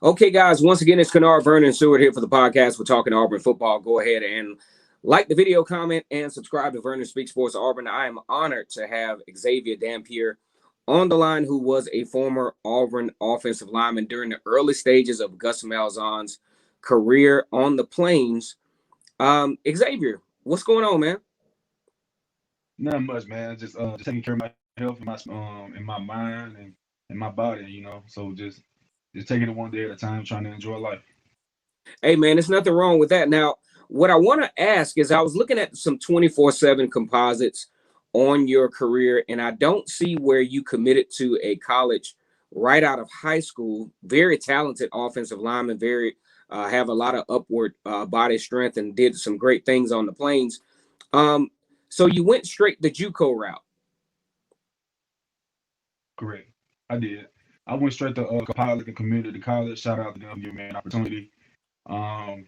Okay, guys, once again, it's Kennard, Vernon, and Stewart here for the podcast. We're talking Auburn football. Go ahead and like the video, comment, and subscribe to Vernon Speaks Sports Auburn. I am honored to have Xavier Dampeer on the line, who was a former Auburn offensive lineman during the early stages of Gus Malzahn's career on the Plains. Xavier, what's going on, man? Not much, man. Just taking care of my health and my mind and my body, So just taking it one day at a time, trying to enjoy life. Hey, man, there's nothing wrong with that. Now, what I want to ask is I was looking at some 24/7 composites on your career, and I don't see where you committed to a college right out of high school. Very talented offensive lineman, very have a lot of upward body strength, and did some great things on the plains. Um, so you went straight the JUCO route. Correct. I did. I went straight to Pilot and Community College. Shout out to them, giving me an opportunity. Um,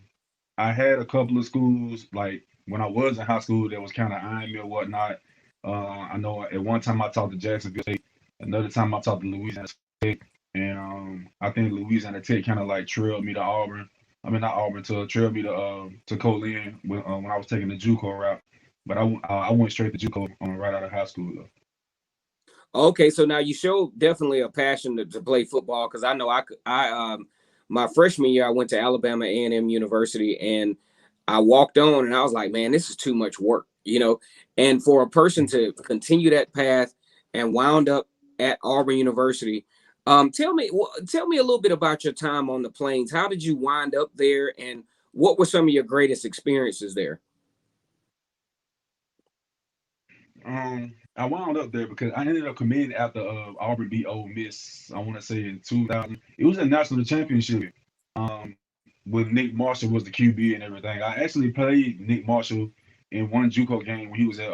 I had a couple of schools, like when I was in high school, that was kind of eyeing me or whatnot. I know at one time I talked to Jacksonville State, another time I talked to Louisiana State, and I think Louisiana Tech kind of like trailed me to Auburn. I mean, not Auburn, to trailed me to Colin when I was taking the JUCO route. But I went straight to JUCO right out of high school though. Okay, so now you show definitely a passion to play football, because I know my freshman year I went to Alabama A&M University, and I walked on and I was like, man, this is too much work, And for a person to continue that path and wound up at Auburn University, tell me a little bit about your time on the plains. How did you wind up there, and what were some of your greatest experiences there? I wound up there because I ended up committing after Auburn beat Ole Miss. I want to say in 2000. It was a national championship. Um, when Nick Marshall was the QB and everything. I actually played Nick Marshall in one JUCO game when he was at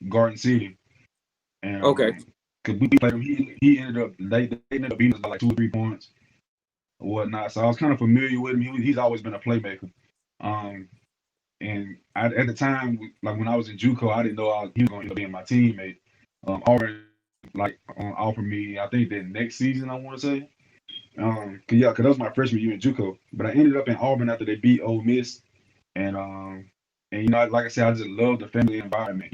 Garden City, and Okay. cause we played him. He ended up they ended up beating us by like 2 or 3 points or whatnot. So I was kind of familiar with him. He's always been a playmaker. Um, and at the time, like when I was in JUCO, I didn't know he was going to end up being my teammate. Auburn offered me, I think that next season, I want to say. Cause that was my freshman year in JUCO, but I ended up in Auburn after they beat Ole Miss, and like I said, I just love the family environment.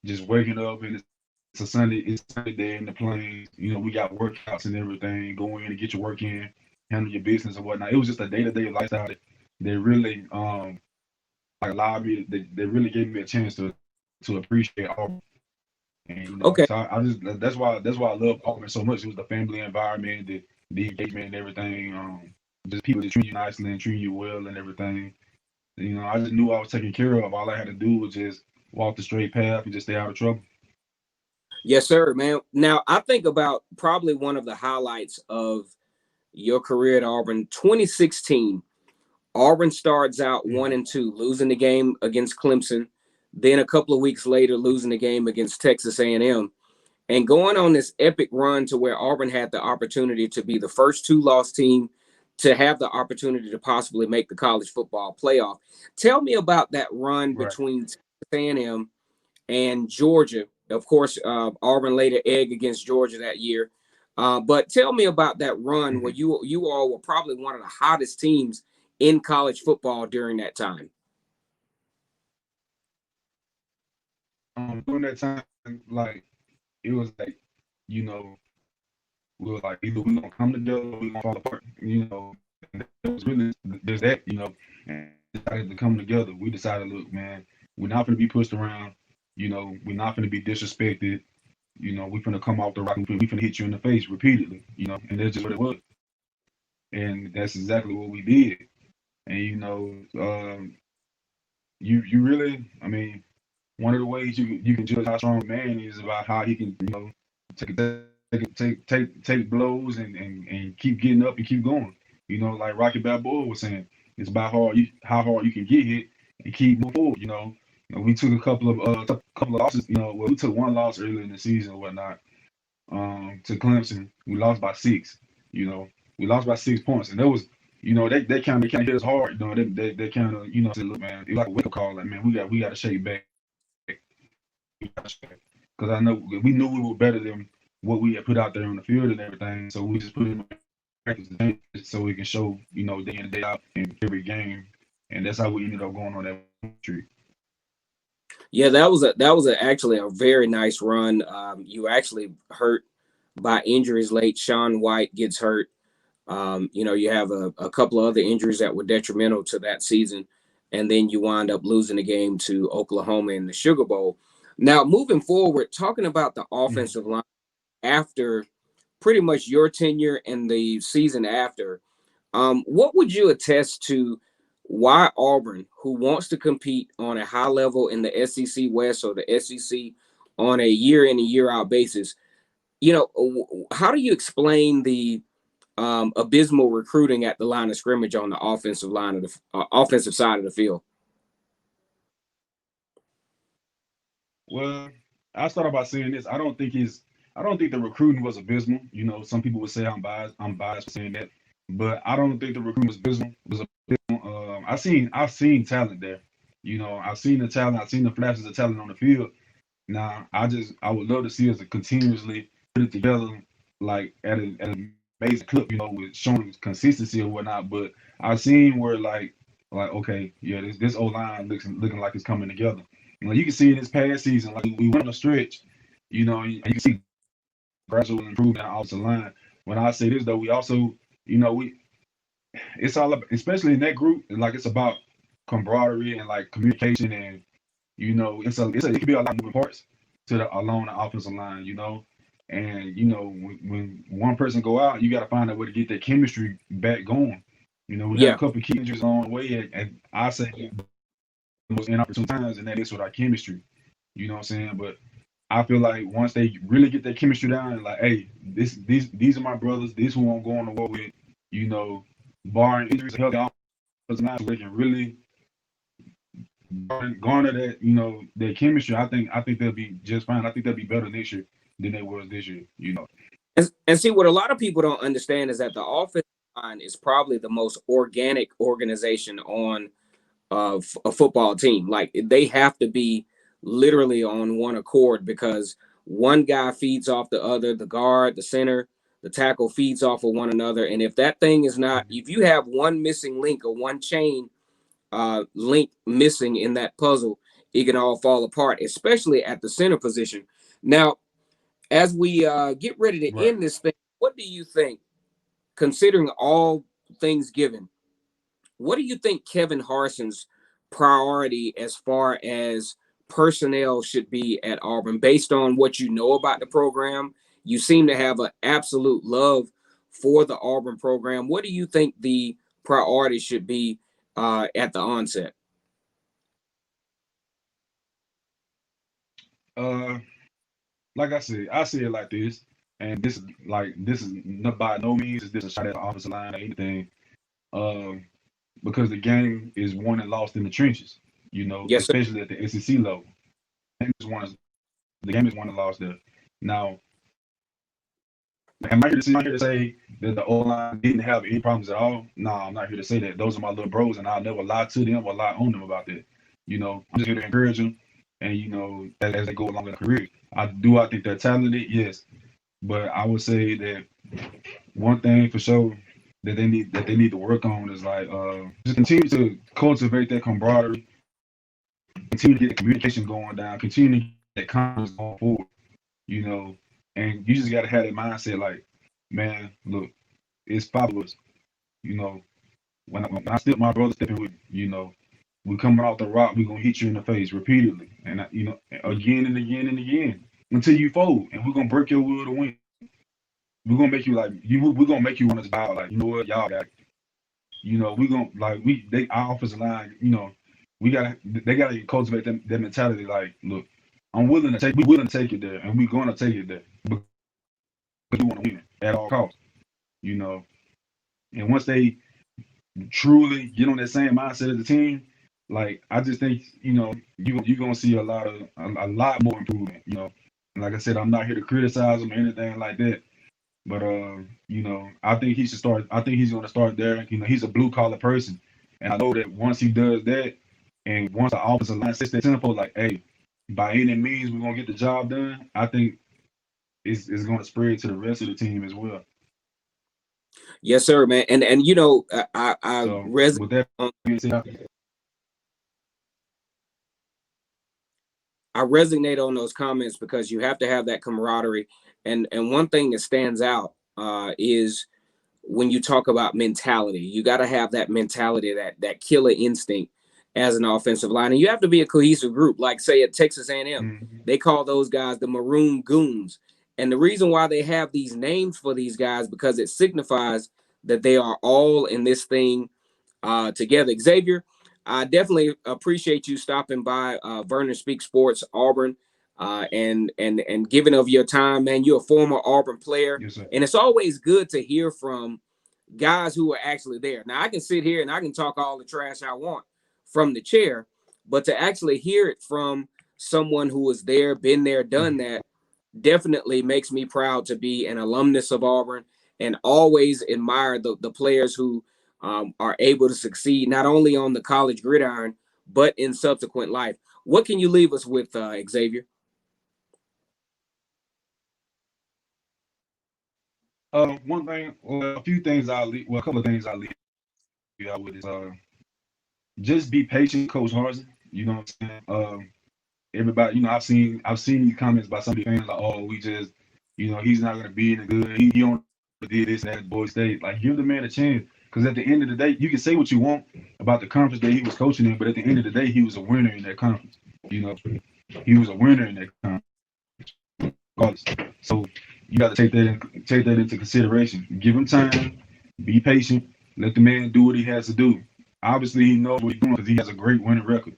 Just waking up and it's a Sunday day in the plains. We got workouts and everything. Go in and get your work in, handle your business and whatnot. It was just a day-to-day lifestyle that really like allowed me. They really gave me a chance to appreciate Auburn. And Okay. so I just that's why I love Auburn so much. It was the family environment, the engagement and everything. Just people that treat you nicely and treat you well and everything. I just knew I was taken care of. All I had to do was just walk the straight path and just stay out of trouble. Yes, sir, man. Now I think about probably one of the highlights of your career at Auburn. 2016, Auburn starts out 1-2, losing the game against Clemson. Then a couple of weeks later, losing the game against Texas A&M, and going on this epic run to where Auburn had the opportunity to be the first two-loss team to have the opportunity to possibly make the college football playoff. Tell me about that run Right. between Texas A&M and Georgia. Of course, Auburn laid an egg against Georgia that year. But tell me about that run where Mm-hmm. you all were probably one of the hottest teams in college football during that time. During that time, like it was like, you know, we were like either we gonna come together or we gonna fall apart. And it was really there's that, and we decided to come together. We decided, look, man, we're not gonna be pushed around. We're not gonna be disrespected. We finna come off the rock. We finna hit you in the face repeatedly. And that's just what it was. And that's exactly what we did. And you really, I mean, one of the ways you can judge how strong a man is about how he can, take blows and keep getting up and keep going. Like Rocky Balboa was saying, it's about how hard you can get hit and keep moving forward. We took a couple of losses. We took one loss early in the season or whatnot. To Clemson, we lost by 6. We lost by 6 points, and that was. They kind of hit us hard. They kind of said, look, man, it's like a wake up call. Like, man, we got to shake back. Because I know we knew we were better than what we had put out there on the field and everything. So we just put it practice the changes so we can show, day in and day out in every game. And that's how we ended up going on that streak. Yeah, that was actually a very nice run. You actually hurt by injuries late. Sean White gets hurt. You have a couple of other injuries that were detrimental to that season, and then you wind up losing the game to Oklahoma in the Sugar Bowl. Now, moving forward, talking about the Mm. offensive line after pretty much your tenure and the season after, what would you attest to why Auburn, who wants to compete on a high level in the SEC West or the SEC on a year in and year out basis, how do you explain the abysmal recruiting at the line of scrimmage on the offensive line of the offensive side of the field? Well, I started by saying this. I don't think the recruiting was abysmal. Some people would say I'm biased. I'm biased for saying that, but I don't think the recruiting was abysmal. It was abysmal. I've seen talent there. I've seen the talent. I've seen the flashes of talent on the field. Now, I would love to see us to continuously put it together, like at an amazing clip, with showing consistency or whatnot. But I've seen where like okay, yeah, this O line looking like it's coming together. You can see in this past season, like we went on a stretch, and you can see gradual improvement off the line. When I say this though, we also, we it's all about, especially in that group, like it's about camaraderie and like communication and it can be a lot of moving parts along the offensive line, and when one person go out, you got to find a way to get that chemistry back going. We had a Yeah. couple of key injuries along the way, and I say the most inopportune times, and that is with our chemistry. You know what I'm saying? But I feel like once they really get that chemistry down, like, hey, these are my brothers. This who I'm going to war with. You know, barring injuries, healthy offensive line, so they can really garner that their chemistry. I think they'll be just fine. I think they'll be better next year than they was this year. And see, what a lot of people don't understand is that the offensive line is probably the most organic organization on a football team. Like they have to be literally on one accord because one guy feeds off the other, the guard, the center, the tackle feeds off of one another. And if that thing is not, if you have one missing link or one chain link missing in that puzzle, it can all fall apart, especially at the center position. Now, as we get ready to Right. end this thing, what do you think, considering all things given, what do you think Kevin Harsin's priority as far as personnel should be at Auburn based on what you know about the program? You seem to have an absolute love for the Auburn program. What do you think the priority should be at the onset? Uh, like I say it like this, and this is not by no means is this a shot at the offensive line or anything. Um, because the game is won and lost in the trenches. Yes, sir. Especially at the SEC level. The game is won, the game is won and lost there. Now, am I here to say that the O line didn't have any problems at all? No, I'm not here to say that. Those are my little bros, and I'll never lie to them or lie on them about that. I'm just here to encourage them, and as they go along in their career. I think they're talented, yes, but I would say that one thing for sure that they need to work on is like just continue to cultivate that camaraderie, continue to get the communication going down, continue to get that confidence going forward, you know, and you just gotta have that mindset like, man, look, it's 5 of us, you know. When I step my brother stepping with me, we coming off the rock, we gonna hit you in the face repeatedly, and again and again and again until you fold, and we're gonna break your will to win. We're gonna make you like you. We're gonna make you want to bow. Like what, y'all got. We gonna like our offensive line. They gotta cultivate that mentality. Like, look, we willing to take it there, and we're gonna take it there because we want to win at all costs. You know, and once they truly get on that same mindset as the team, like I just think you're gonna see a lot more improvement. And like I said, I'm not here to criticize them or anything like that. But I think he should start. I think he's going to start there. He's a blue collar person, and I know that once he does that, and once the offensive line sets that tempo, like, hey, by any means, we're going to get the job done. I think it's going to spread to the rest of the team as well. Yes, sir, man. And you know, I So resonate with that on, being said, I resonate on those comments because you have to have that camaraderie. And one thing that stands out is when you talk about mentality, you got to have that mentality, that killer instinct as an offensive line, and you have to be a cohesive group. Like say at Texas A&M, mm, they call those guys the Maroon Goons, and the reason why they have these names for these guys because it signifies that they are all in this thing together. Xavier, I definitely appreciate you stopping by Vernon Speak Sports Auburn and giving of your time, man. You're a former Auburn player, yes, sir. and it's always good to hear from guys who are actually there. Now I can sit here and I can talk all the trash I want from the chair, but to actually hear it from someone who was there, been there, done Mm, that, definitely makes me proud to be an alumnus of Auburn and always admire the players who are able to succeed not only on the college gridiron but in subsequent life. What can you leave us with, Xavier? one thing, well, a few things well, a couple of things I leave you out with is just be patient, Coach Harsin. You know what I'm saying? Everybody, I've seen these comments by some of the fans like, oh, we just, he's not gonna be any good. He only did this and that at Boy State. Like, give the man a chance. Because at the end of the day, you can say what you want about the conference that he was coaching in, but at the end of the day, he was a winner in that conference. You know, he was a winner in that conference. Regardless. So you got to take that into consideration. Give him time. Be patient. Let the man do what he has to do. Obviously, he knows what he's doing because he has a great winning record.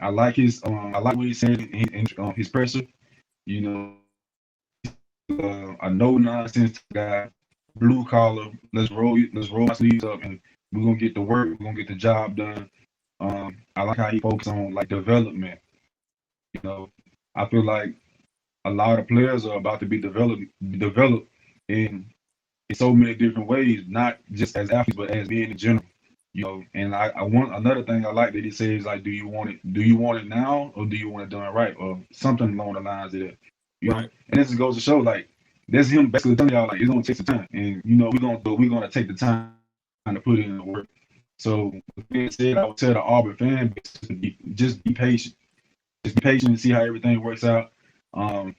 I like what he said in his presser. You know, a no nonsense guy, blue collar. Let's roll our sleeves up, and we're gonna get the work. We're gonna get the job done. I like how he focuses on like development. You know, I feel like a lot of players are about to be developed in so many different ways, not just as athletes, but as being in general. And I want another thing I like that he says like, do you want it now or do you want it done right? Or something along the lines of that. Right. And this goes to show like that's him basically telling y'all like it's gonna take some time. And we're gonna take the time to put in the work. So with being said, I would tell the Auburn fan base just be patient. Just be patient and see how everything works out. Um,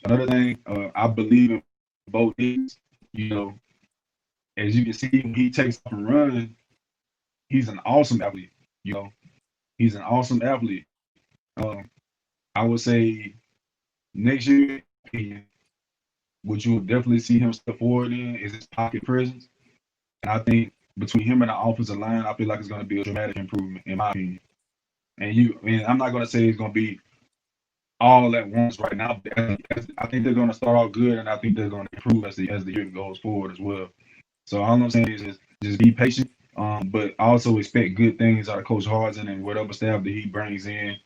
Another thing, I believe in both ends. You know, as you can see, when he takes off and run, he's an awesome athlete. You know, he's an awesome athlete. Um, I would say next year, what you will definitely see him step forward in is his pocket presence. And I think between him and the offensive line, I feel like it's going to be a dramatic improvement, in my opinion. And I'm not going to say it's going to be all at once right now. I think they're going to start off good, and I think they're going to improve as the year goes forward as well. So all I'm saying is just be patient, but also expect good things out of Coach Harden and whatever staff that he brings in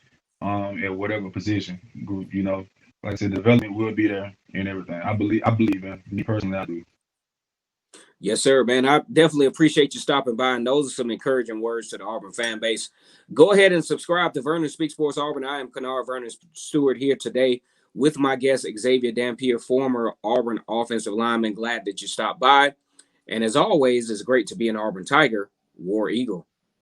at whatever position group. Like I said, development will be there and everything. I believe in me personally. I do. Yes, sir, man. I definitely appreciate you stopping by. And those are some encouraging words to the Auburn fan base. Go ahead and subscribe to Vernon Speak Sports Auburn. I am Kennard Vernon Stewart here today with my guest, Xavier Dampeer, former Auburn offensive lineman. Glad that you stopped by. And as always, it's great to be an Auburn Tiger, War Eagle.